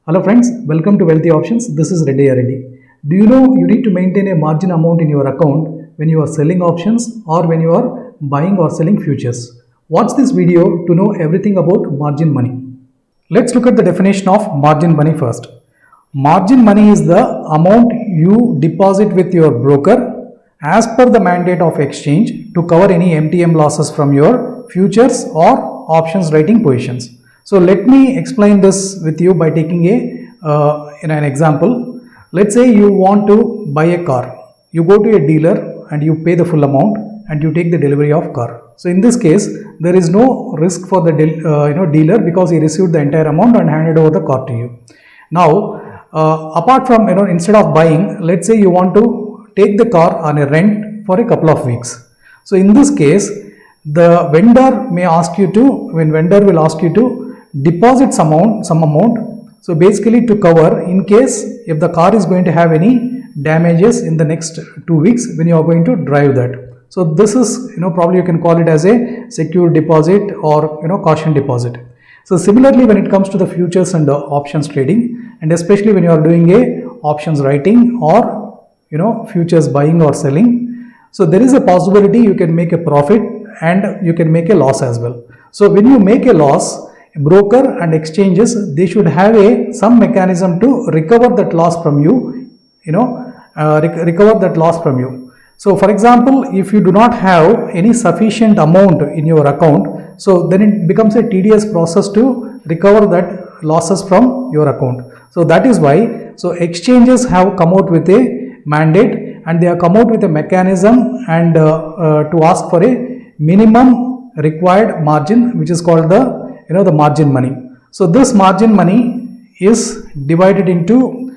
Hello friends, welcome to Wealthy Options. This is Reddy Reddy. Do you know you need to maintain a margin amount in your account when you are selling options or when you are buying or selling futures? Watch this video to know everything about margin money. Let's look at the definition of margin money first. Margin money is the amount you deposit with your broker as per the mandate of exchange to cover any MTM losses from your futures or options writing positions. So let me explain this with you by taking an example. Let's say you want to buy a car. You go to a dealer and you pay the full amount and you take the delivery of car. So in this case, there is no risk for the dealer because he received the entire amount and handed over the car to you. Now, apart from instead of buying, let's say you want to take the car on a rent for a couple of weeks. So in this case, the vendor may ask you to, vendor will ask you to deposit some amount. So basically to cover in case if the car is going to have any damages in the next 2 weeks when you are going to drive that. So this is probably you can call it as a secure deposit or caution deposit. So similarly when it comes to the futures and the options trading, and especially when you are doing a options writing or futures buying or selling, so there is a possibility you can make a profit and you can make a loss as well. So when you make a loss, broker and exchanges, they should have some mechanism to recover that loss from you, recover that loss from you. So for example, if you do not have any sufficient amount in your account, so then it becomes a tedious process to recover that losses from your account. So that is why, so exchanges have come out with a mandate and they have come out with a mechanism and to ask for a minimum required margin, which is called the margin money. So this margin money is divided into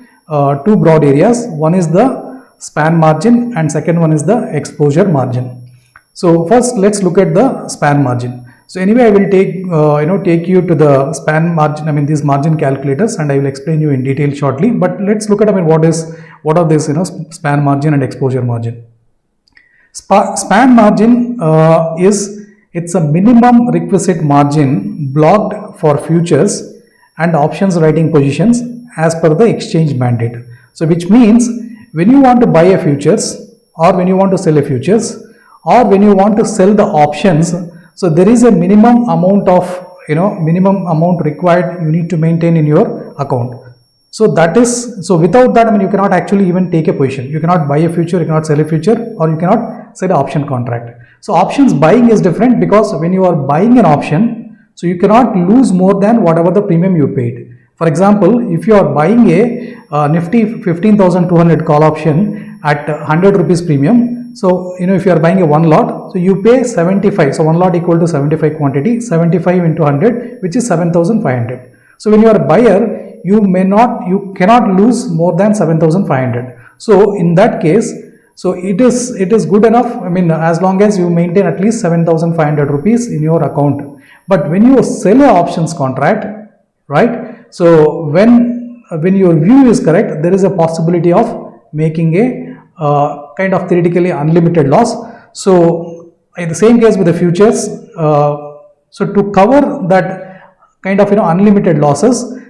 two broad areas. One is the span margin and second one is the exposure margin. So first let's look at the span margin. So anyway, I will take you to the span margin, these margin calculators, and I will explain you in detail shortly. But let's look at what are this span margin and exposure margin. Span margin it's a minimum requisite margin blocked for futures and options writing positions as per the exchange mandate. So which means when you want to buy a futures or when you want to sell a futures or when you want to sell the options, so there is a minimum amount required you need to maintain in your account. So without that, you cannot actually even take a position. You cannot buy a future, you cannot sell a future, or you cannot sell an option contract. So options buying is different because when you are buying an option, so you cannot lose more than whatever the premium you paid. For example, if you are buying a Nifty 15,200 call option at 100 rupees premium, so if you are buying a one lot, so you pay 75. So one lot equal to 75 quantity, 75 into 100, which is 7,500. So when you are a buyer, you cannot lose more than 7,500. So in that case, so it is good enough. As long as you maintain at least 7,500 rupees in your account. But when you sell a options contract, right? So when your view is correct, there is a possibility of making a kind of theoretically unlimited loss. So in the same case with the futures, so to cover that kind of unlimited losses,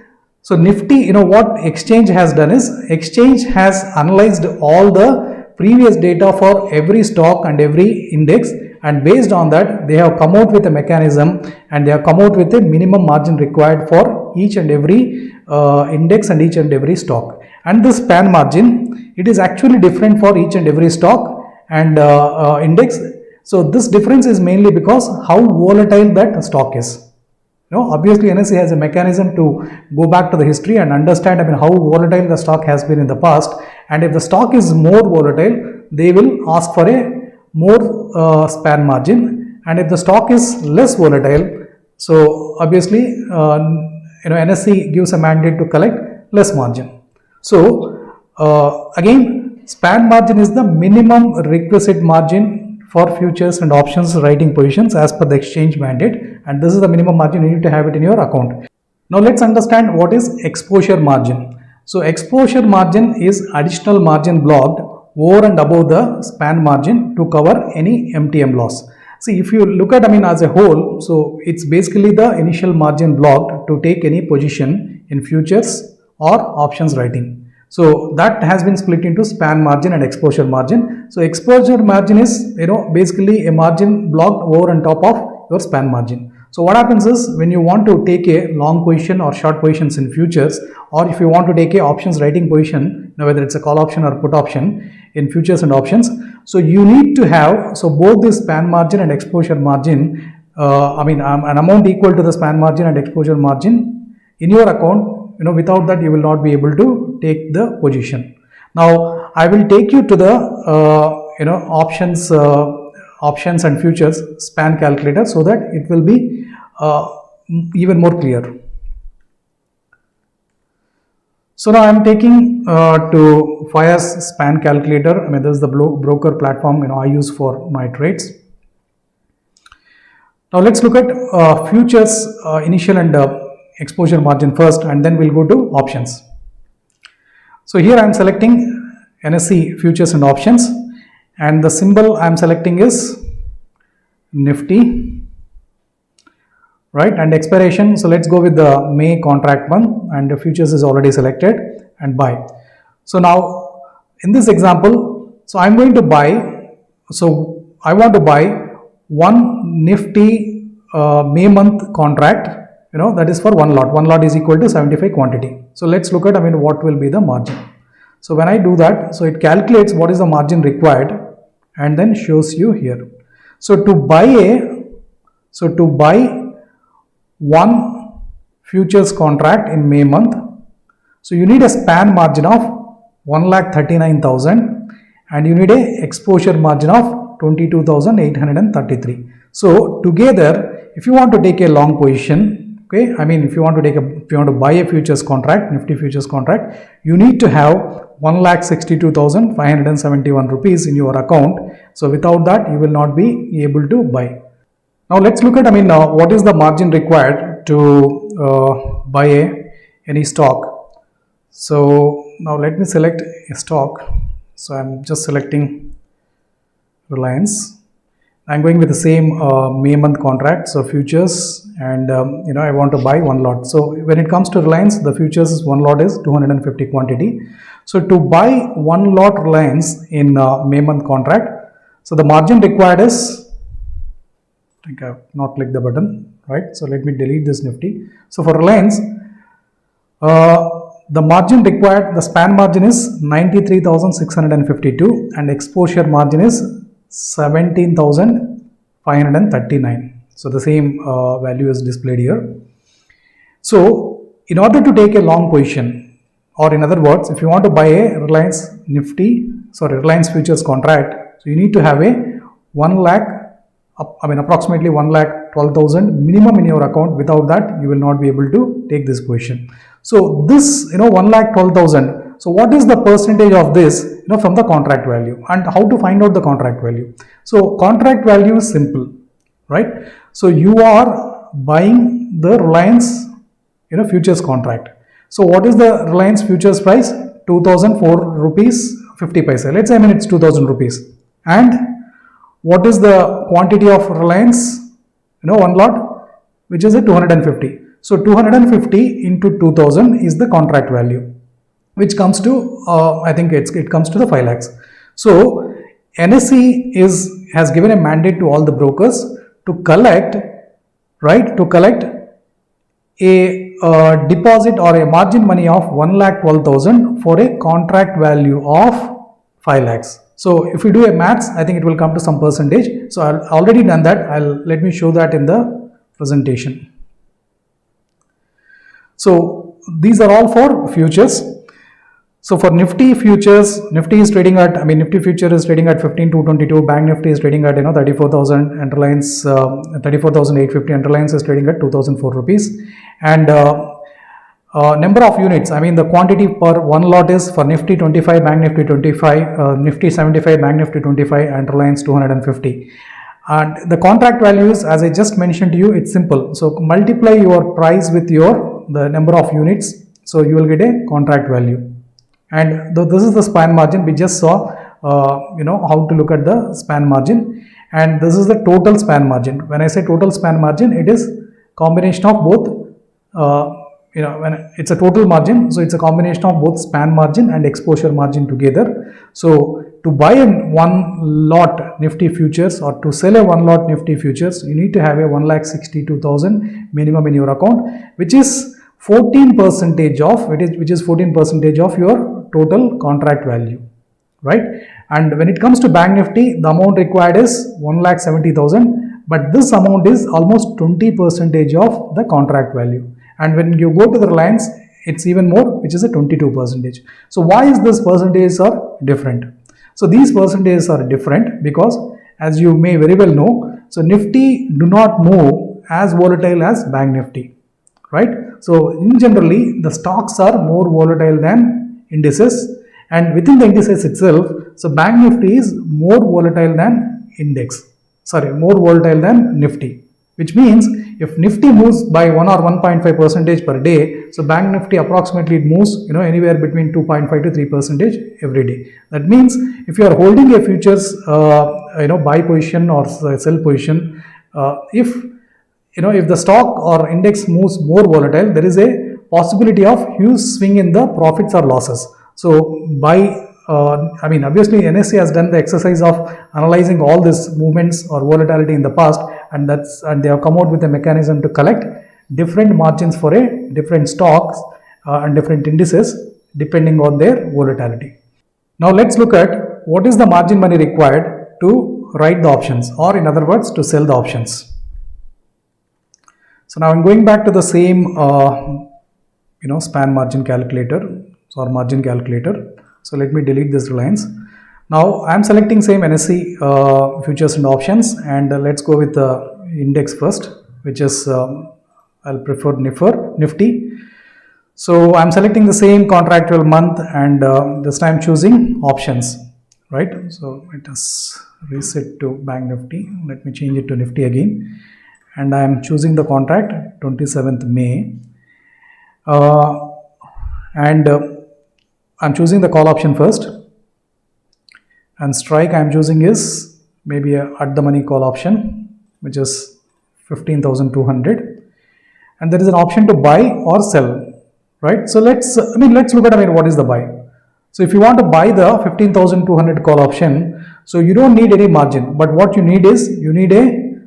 so Nifty, what exchange has done is exchange has analyzed all the previous data for every stock and every index, and based on that they have come out with a mechanism and they have come out with a minimum margin required for each and every index and each and every stock. And this span margin, it is actually different for each and every stock and index. So this difference is mainly because how volatile that stock is. Obviously NSE has a mechanism to go back to the history and understand how volatile the stock has been in the past, and if the stock is more volatile, they will ask for a more span margin, and if the stock is less volatile, so obviously NSE gives a mandate to collect less margin. So again, span margin is the minimum requisite margin for futures and options writing positions as per the exchange mandate, and this is the minimum margin you need to have it in your account. Now let's understand what is exposure margin. So exposure margin is additional margin blocked over and above the span margin to cover any MTM loss. See, if you look at as a whole, so it's basically the initial margin blocked to take any position in futures or options writing. So that has been split into span margin and exposure margin. So exposure margin is, basically a margin blocked over on top of your span margin. So what happens is, when you want to take a long position or short positions in futures, or if you want to take a options writing position, whether it's a call option or put option in futures and options, so you need to have, so both the span margin and exposure margin, an amount equal to the span margin and exposure margin in your account. Without that you will not be able to take the position. Now I will take you to the options and futures span calculator, so that it will be even more clear. So now I am taking to FIAS span calculator. This is the broker platform I use for my trades. Now let's look at futures initial and exposure margin first, and then we'll go to options. So here I am selecting NSE futures and options, and the symbol I am selecting is Nifty, right? And expiration, so let's go with the May contract one, and the futures is already selected, and buy. So now in this example, so I'm going to buy, so I want to buy one Nifty May month contract, that is for one lot. One lot is equal to 75 quantity. So let's look at what will be the margin. So when I do that, so it calculates what is the margin required and then shows you here. So to buy one futures contract in May month, so you need a span margin of 1,39,000 and you need a exposure margin of 22,833. So together, if you want to take a long position, okay, if you want to buy a futures contract, Nifty futures contract, you need to have 1,62,571 rupees in your account. So without that you will not be able to buy. Now let's look at what is the margin required to buy any stock. So now let me select a stock. So I'm just selecting Reliance. I'm going with the same May month contract, so futures, and I want to buy one lot. So when it comes to Reliance, the futures is one lot is 250 quantity. So to buy one lot Reliance in May month contract, so the margin required is, I think I have not clicked the button, right? So let me delete this Nifty. So for Reliance, the margin required, the span margin is 93,652 and exposure margin is 17,539. So the same value is displayed here. So in order to take a long position, or in other words, if you want to buy a Reliance futures contract, so you need to have a approximately 1,12,000 minimum in your account. Without that you will not be able to take this position. So this 1,12,000. So what is the percentage of this from the contract value, and how to find out the contract value? So contract value is simple, right? So you are buying the Reliance futures contract. So what is the Reliance futures price? 2004 rupees 50 paisa. Let's say it's 2000 rupees. And what is the quantity of Reliance? One lot, which is a 250. So 250 into 2000 is the contract value, which comes to it comes to the 5 lakhs. So NSE has given a mandate to all the brokers to collect a deposit or a margin money of 1,12,000 for a contract value of 5 lakhs. So if we do a maths, I think it will come to some percentage. So I've already done that. Let me show that in the presentation. So these are all for futures. So for Nifty futures, Nifty is trading at, Nifty future is trading at 15,222, Bank Nifty is trading at 34,000, and Reliance 34,850, and Reliance is trading at 2,004 rupees. And number of units, the quantity per one lot is for Nifty 25, Bank Nifty 25, Nifty 75, Bank Nifty 25, and Reliance 250. And the contract values, as I just mentioned to you, it's simple. So multiply your price with the number of units, so you will get a contract value. And this is the span margin. We just saw how to look at the span margin, and this is the total span margin. When I say total span margin, it is combination of both when it's a total margin, so it's a combination of both span margin and exposure margin together. So to buy a one lot Nifty futures or to sell a one lot Nifty futures, you need to have a 1,62,000 minimum in your account, which is 14% of which is 14% of your total contract value, right? And when it comes to Bank Nifty, the amount required is 1,70,000, but this amount is almost 20% of the contract value. And when you go to the Reliance, it's even more, which is a 22%. So why is this percentages are different? So these percentages are different because, as you may very well know, so Nifty do not move as volatile as Bank Nifty, right? So in generally, the stocks are more volatile than indices, and within the indices itself, so Bank Nifty is more volatile than more volatile than Nifty, which means if Nifty moves by 1 or 1.5% per day, so Bank Nifty approximately moves anywhere between 2.5 to 3% every day. That means if you are holding a futures buy position or sell position, if the stock or index moves more volatile, there is a possibility of huge swing in the profits or losses. So obviously NSE has done the exercise of analyzing all these movements or volatility in the past, and they have come out with a mechanism to collect different margins for a different stocks and different indices depending on their volatility. Now let's look at what is the margin money required to write the options, or in other words, to sell the options. So now I'm going back to the same span margin calculator or margin calculator. So let me delete this Reliance. Now I am selecting same NSE futures and options, and let's go with the index first, which is I'll prefer Nifty. So I'm selecting the same contractual month, and this time choosing options, right? So let us reset to Bank Nifty. Let me change it to Nifty again, and I am choosing the contract 27th May, I'm choosing the call option first, and strike I'm choosing is maybe a at the money call option, which is 15,200, and there is an option to buy or sell, right? So let's look at what is the buy. So if you want to buy the 15,200 call option, so you don't need any margin, but what you need is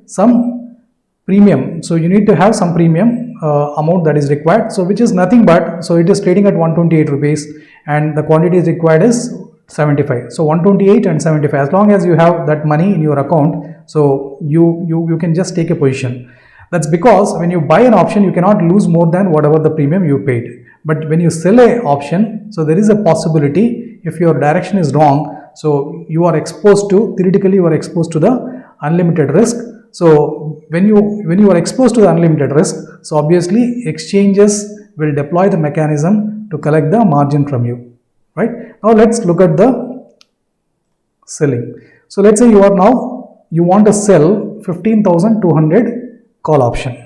some premium. So you need to have some premium amount that is required, so which is nothing but, so it is trading at 128 rupees and the quantity is required is 75. So 128 and 75, as long as you have that money in your account, so you can just take a position. That's because when you buy an option, you cannot lose more than whatever the premium you paid. But when you sell an option, so there is a possibility, if your direction is wrong, so you are exposed to, theoretically you are exposed to the unlimited risk. So when you are exposed to the unlimited risk, so obviously exchanges will deploy the mechanism to collect the margin from you, right? Now let's look at the selling. So let's say you want to sell 15,200 call option.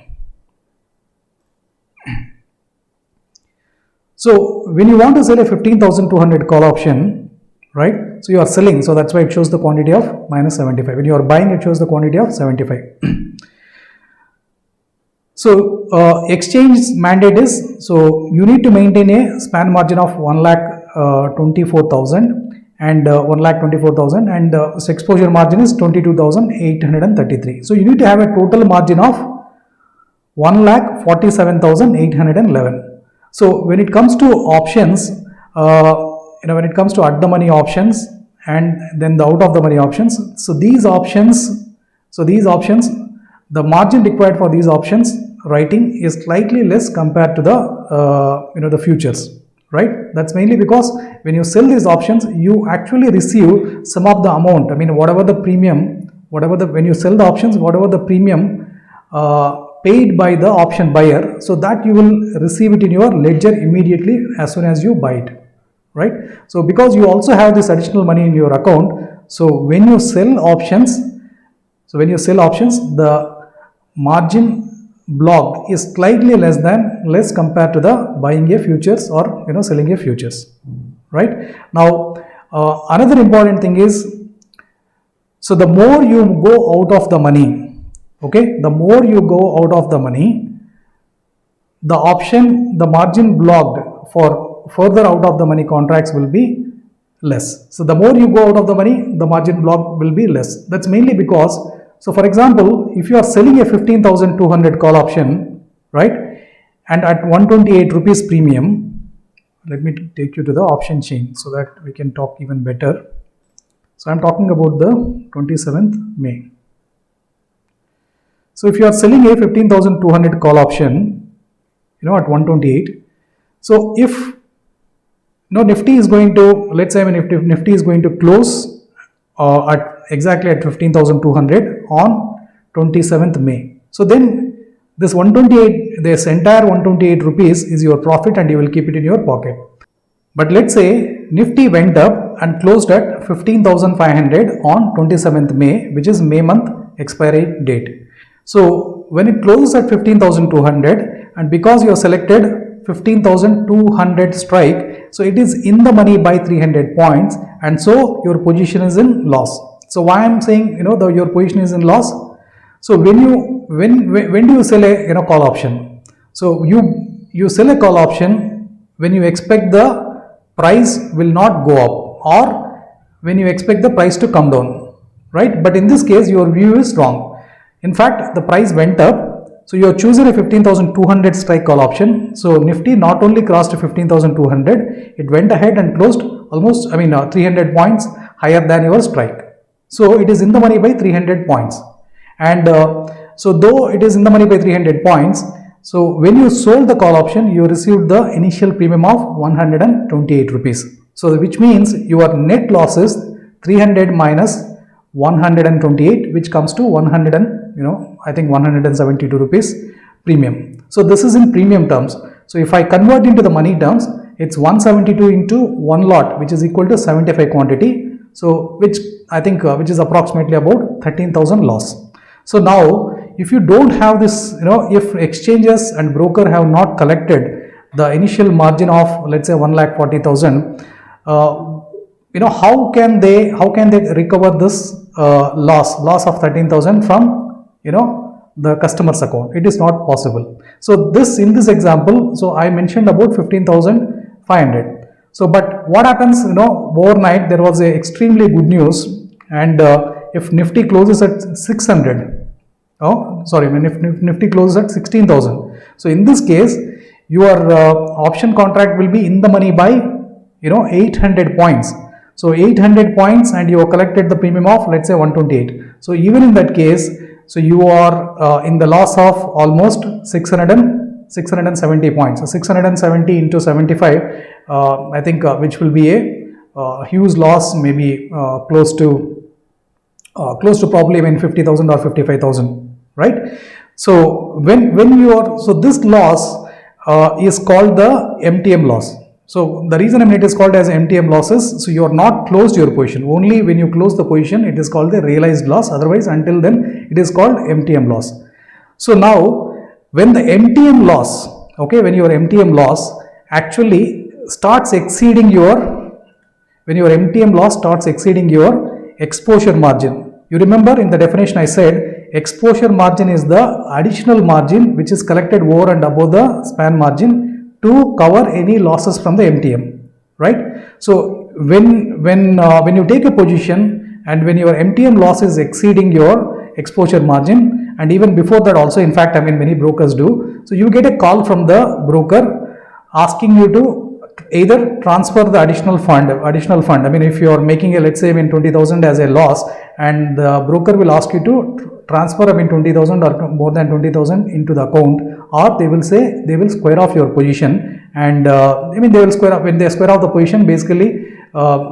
So when you want to sell a 15,200 call option, right? So you are selling, so that's why it shows the quantity of minus 75. When you are buying, it shows the quantity of 75. So exchange mandate is, so you need to maintain a span margin of 1,24,000 and 1,24,000, and exposure margin is 22,833. So you need to have a total margin of 1,47,811. So when it comes to options, when it comes to at the money options and then the out of the money options, so these options, the margin required for these options writing is slightly less compared to the futures, right? That's mainly because when you sell these options, you actually receive some of the amount. Whatever the premium, when you sell the options, whatever the premium paid by the option buyer, so that you will receive it in your ledger immediately as soon as you buy it, right? So because you also have this additional money in your account, so when you sell options, the margin block is slightly less compared to the buying a futures or selling a futures, right? Now another important thing is, so the more you go out of the money, okay, the more you go out of the money, the option, the margin blocked for further out of the money contracts will be less. So the more you go out of the money, the margin block will be less. That's mainly because, so for example, if you are selling a 15,200 call option, right, and at 128 rupees premium, let me take you to the option chain so that we can talk even better. So I'm talking about the 27th May. So if you are selling a 15,200 call option, at 128, so if Nifty is going to, let's say if Nifty is going to close at exactly at 15,200 on 27th May. So then this 128, this entire 128 rupees is your profit and you will keep it in your pocket. But let's say Nifty went up and closed at 15,500 on 27th May, which is May month expiry date. So when it closes at 15,200 and because you have selected 15,200 strike, so it is in the money by 300 points and so your position is in loss. So why I'm saying your position is in loss? So when do you sell a call option? So you sell a call option when you expect the price will not go up or when you expect the price to come down, right? But in this case your view is wrong. In fact, the price went up, so you are choosing a 15,200 strike call option. So Nifty not only crossed 15,200, it went ahead and closed almost 300 points higher than your strike. So it is in the money by 300 points. And so though it is in the money by 300 points, so when you sold the call option, you received the initial premium of 128 rupees. So which means your net loss is 300 minus 128, which comes to 100 and I think 172 rupees premium. So this is in premium terms. So if I convert into the money terms, it's 172 into one lot, which is equal to 75 quantity. So which I think which is approximately about 13,000 loss. So now if you don't have this, if exchanges and broker have not collected the initial margin of let's say 1,40,000, how can they recover this loss of 13,000 from the customer's account? It is not possible. So in this example, so I mentioned about 15,500. So but what happens, overnight there was a extremely good news, and if Nifty closes at 600, if Nifty closes at 16,000, so in this case your option contract will be in the money by 800 points. So 800 points and you have collected the premium of let's say 128. So even in that case, so you are in the loss of almost 670 points. So 670 into 75, I think which will be a huge loss, maybe close to probably 50,000 or 55,000, right? So when you are, so this loss is called the MTM loss. So the reason it is called as MTM losses, so you are not closed your position. Only when you close the position, it is called the realized loss. Otherwise, until then, it is called MTM loss. So now, when the MTM loss, when your MTM loss actually starts exceeding your, exposure margin. You remember in the definition I said, exposure margin is the additional margin which is collected over and above the span margin to cover any losses from the MTM, right? So when you take a position and when your MTM loss is exceeding your exposure margin, and even before that also, in fact, many brokers do, so you get a call from the broker asking you to either transfer the additional fund. If you are making a, let's say 20,000 as a loss, and the broker will ask you to transfer 20,000 or more than 20,000 into the account, or they will say they will square off your position, and they will square up. When they square off the position, basically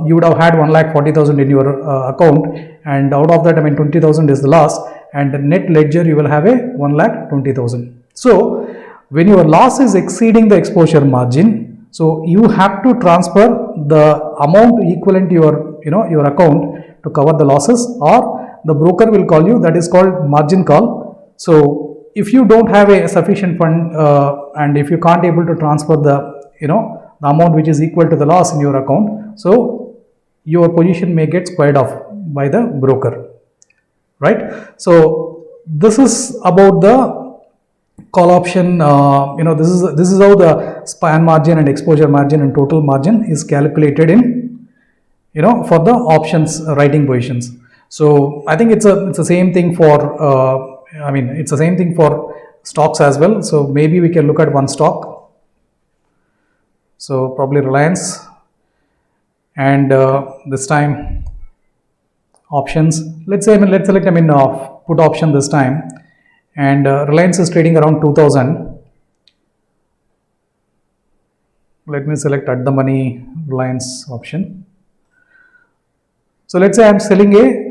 you would have had 1,40,000 in your account, and out of that 20,000 is the loss, and the net ledger you will have a 1,20,000. So when your loss is exceeding the exposure margin, so you have to transfer the amount equivalent to your account to cover the losses, or the broker will call you. That is called margin call. So if you don't have a sufficient fund and if you can't able to transfer the amount which is equal to the loss in your account, so your position may get squared off by the broker, right? So this is about the call option, this is how the span margin and exposure margin and total margin is calculated in, for the options writing positions. So I think it's the same thing for it's the same thing for stocks as well. So maybe we can look at one stock. So probably Reliance, and this time options. Let's say let's select put option this time, and Reliance is trading around 2000. Let me select at the money Reliance option. So let's say I'm selling a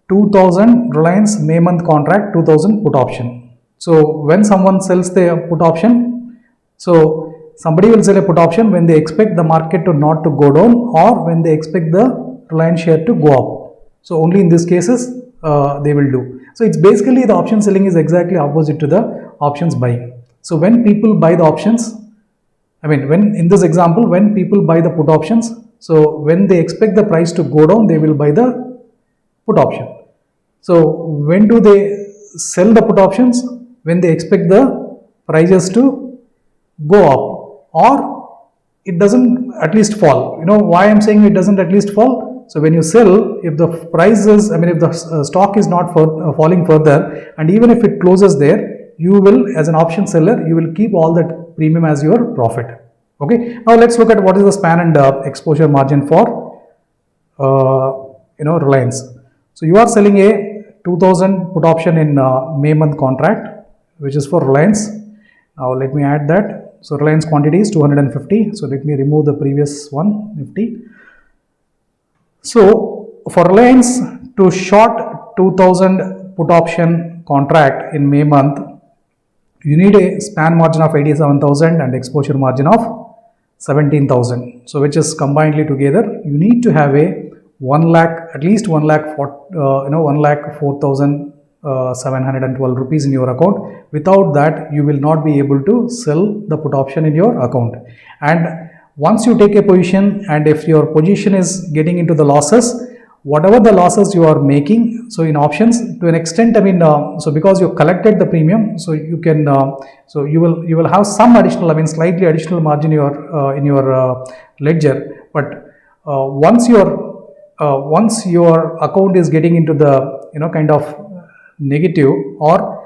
2000 Reliance May month contract, 2000 put option. So when someone sells the put option, so somebody will sell a put option when they expect the market to not to go down, or when they expect the Reliance share to go up. So only in these cases they will do. So it's basically the option selling is exactly opposite to the options buying. So when people buy the options, when in this example, when people buy the put options, so when they expect the price to go down, they will buy the put option. So when do they sell the put options? When they expect the prices to go up, or it doesn't at least fall. Why I'm saying it doesn't at least fall? So when you sell, if the prices, if the stock is not falling further, and even if it closes there, you will, as an option seller, you will keep all that premium as your profit. Okay. Now let's look at what is the span and exposure margin for Reliance. So you are selling a 2000 put option in May month contract, which is for Reliance. Now let me add that. So Reliance quantity is 250. So let me remove the previous one, Nifty. So for Reliance to short 2000 put option contract in May month, you need a span margin of 87,000 and exposure margin of 17,000. So which is combinedly together, you need to have a 1 lakh, at least 1 lakh, 4,712 rupees in your account. Without that, you will not be able to sell the put option in your account. And once you take a position, and if your position is getting into the losses, whatever the losses you are making, so in options, to an extent, so because you collected the premium, so you can, so you will have some additional, slightly additional margin in your ledger. But once your account is getting into the kind of negative, or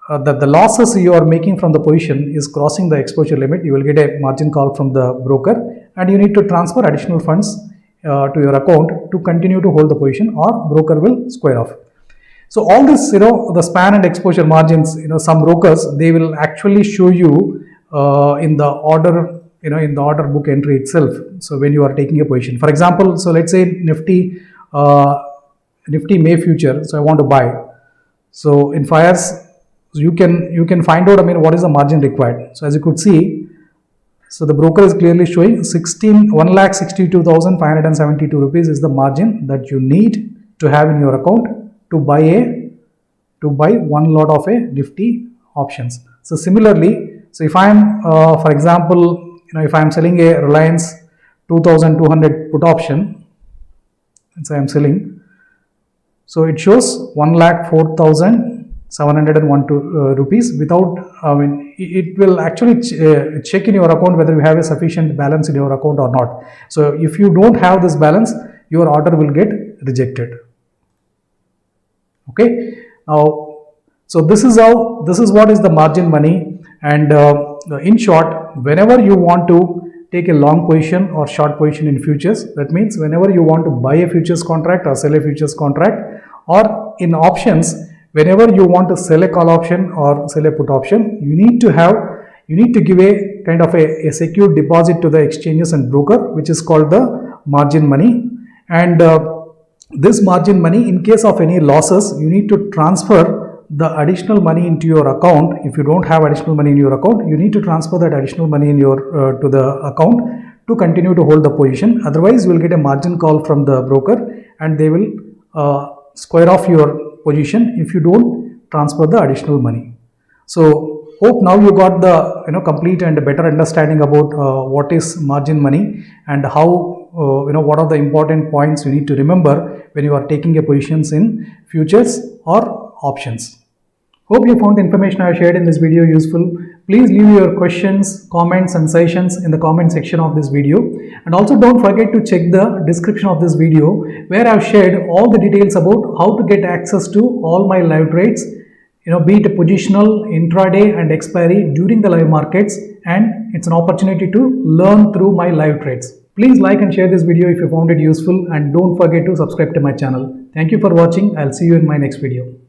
the losses you are making from the position is crossing the exposure limit, you will get a margin call from the broker, and you need to transfer additional funds to your account to continue to hold the position, or broker will square off. So all this, the span and exposure margins, some brokers, they will actually show you in the order, in the order book entry itself. So when you are taking a position, for example, so let's say Nifty May future, so I want to buy. So in FIRES, you can find out, what is the margin required. So as you could see, so the broker is clearly showing 1,62,572 rupees is the margin that you need to have in your account to buy one lot of a Nifty options. So similarly, so if I am, for example, if I am selling a Reliance 2,200 put option, so I am selling, so it shows 1,04,701 rupees without, it will actually check in your account whether you have a sufficient balance in your account or not. So if you don't have this balance, your order will get rejected. Okay. Now, so this is what is the margin money. And in short, whenever you want to take a long position or short position in futures, that means whenever you want to buy a futures contract or sell a futures contract, or in options, whenever you want to sell a call option or sell a put option, you need to give a kind of a secure deposit to the exchanges and broker, which is called the margin money. And this margin money, in case of any losses, you need to transfer the additional money into your account. If you don't have additional money in your account, you need to transfer that additional money in your to the account to continue to hold the position. Otherwise, you will get a margin call from the broker, and they will square off your position if you don't transfer the additional money. So hope now you got the complete and better understanding about what is margin money, and how what are the important points you need to remember when you are taking a positions in futures or options. Hope you found the information I have shared in this video useful. Please leave your questions, comments and suggestions in the comment section of this video. And also don't forget to check the description of this video where I have shared all the details about how to get access to all my live trades, be it positional, intraday and expiry during the live markets, and it's an opportunity to learn through my live trades. Please like and share this video if you found it useful, and don't forget to subscribe to my channel. Thank you for watching. I'll see you in my next video.